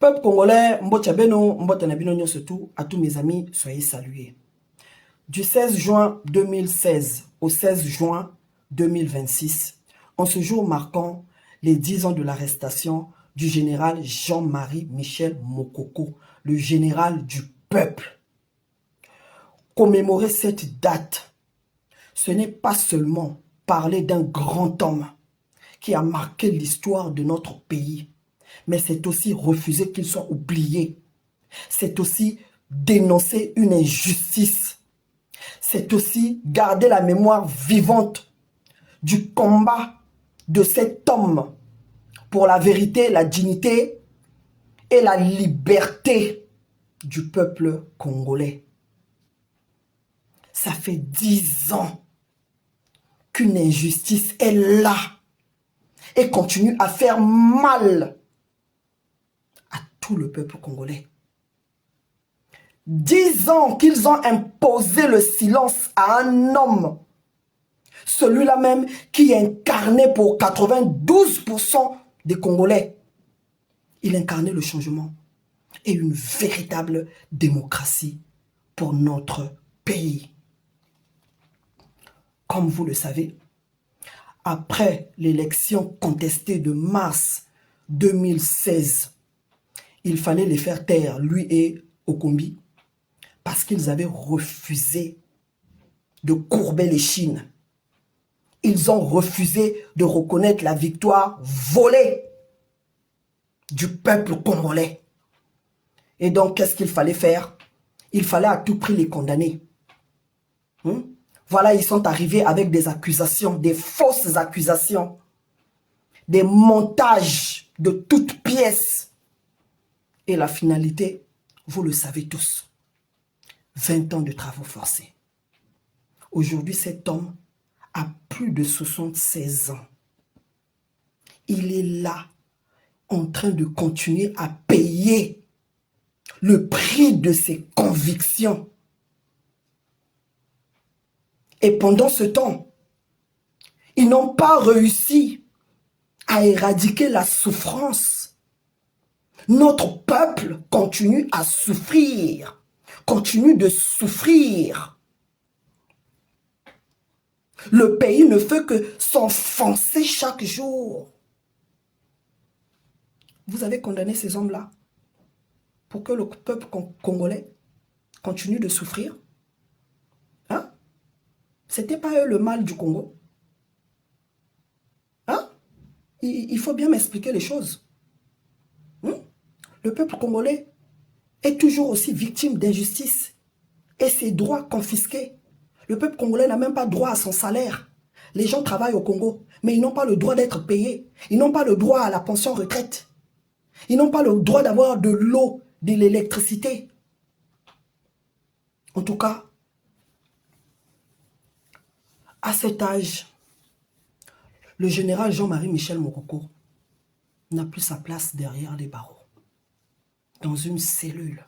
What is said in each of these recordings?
Peuple congolais, Mbotchabeno, Mbotanabino surtout, à tous mes amis, soyez salués. Du 16 juin 2016 au 16 juin 2026, en ce jour marquant les 10 ans de l'arrestation du général Jean-Marie Michel Mokoko, le général du peuple. Commémorer cette date, ce n'est pas seulement parler d'un grand homme qui a marqué l'histoire de notre pays, mais c'est aussi refuser qu'il soit oublié. C'est aussi dénoncer une injustice. C'est aussi garder la mémoire vivante du combat de cet homme pour la vérité, la dignité et la liberté du peuple congolais. Ça fait 10 ans qu'une injustice est là et continue à faire mal à tout le peuple congolais. 10 ans qu'ils ont imposé le silence à un homme, celui-là même qui incarnait pour 92% des Congolais. Il incarnait le changement et une véritable démocratie pour notre pays. Comme vous le savez, après l'élection contestée de mars 2016, il fallait les faire taire, lui et Okombi, parce qu'ils avaient refusé de courber les chines. Ils ont refusé de reconnaître la victoire volée du peuple congolais. Et donc, qu'est-ce qu'il fallait faire? Il fallait à tout prix les condamner. Voilà, ils sont arrivés avec des accusations, des fausses accusations, des montages de toutes pièces. Et la finalité, vous le savez tous, 20 ans de travaux forcés. Aujourd'hui, cet homme a plus de 76 ans. Il est là, en train de continuer à payer le prix de ses convictions. Et pendant ce temps, ils n'ont pas réussi à éradiquer la souffrance. Notre peuple continue à souffrir, continue de souffrir. Le pays ne fait que s'enfoncer chaque jour. Vous avez condamné ces hommes-là pour que le peuple congolais continue de souffrir. Hein? C'était pas eux le mal du Congo. Hein? Il faut bien m'expliquer les choses. Le peuple congolais est toujours aussi victime d'injustice et ses droits confisqués. Le peuple congolais n'a même pas droit à son salaire. Les gens travaillent au Congo, mais ils n'ont pas le droit d'être payés. Ils n'ont pas le droit à la pension retraite. Ils n'ont pas le droit d'avoir de l'eau, de l'électricité. En tout cas, à cet âge, le général Jean-Marie Michel Mokoko n'a plus sa place derrière les barreaux, dans une cellule.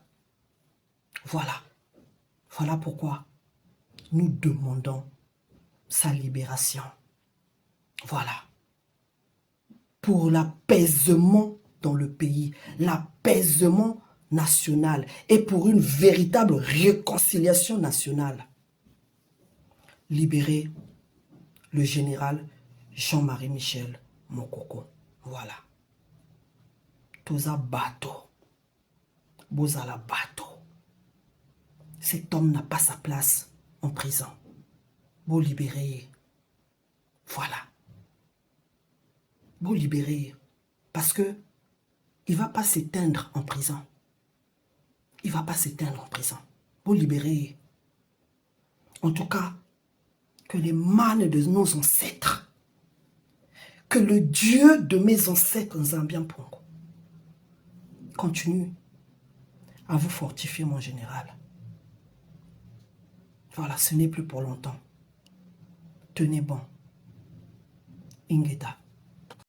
Voilà. Voilà pourquoi nous demandons sa libération. Voilà. Pour l'apaisement dans le pays, l'apaisement national et pour une véritable réconciliation nationale. Libérer le général Jean-Marie Michel Mokoko. Voilà. Toza bateau. Bozala bateau. Cet homme n'a pas sa place en prison. Vous libérez. Voilà. Vous libérez. Parce que il ne va pas s'éteindre en prison. Il ne va pas s'éteindre en prison. Vous libérez. En tout cas, que les mânes de nos ancêtres, que le Dieu de mes ancêtres, Nzambian Pongo, continue à vous fortifier, mon général. Voilà, ce n'est plus pour longtemps. Tenez bon. Ingeta.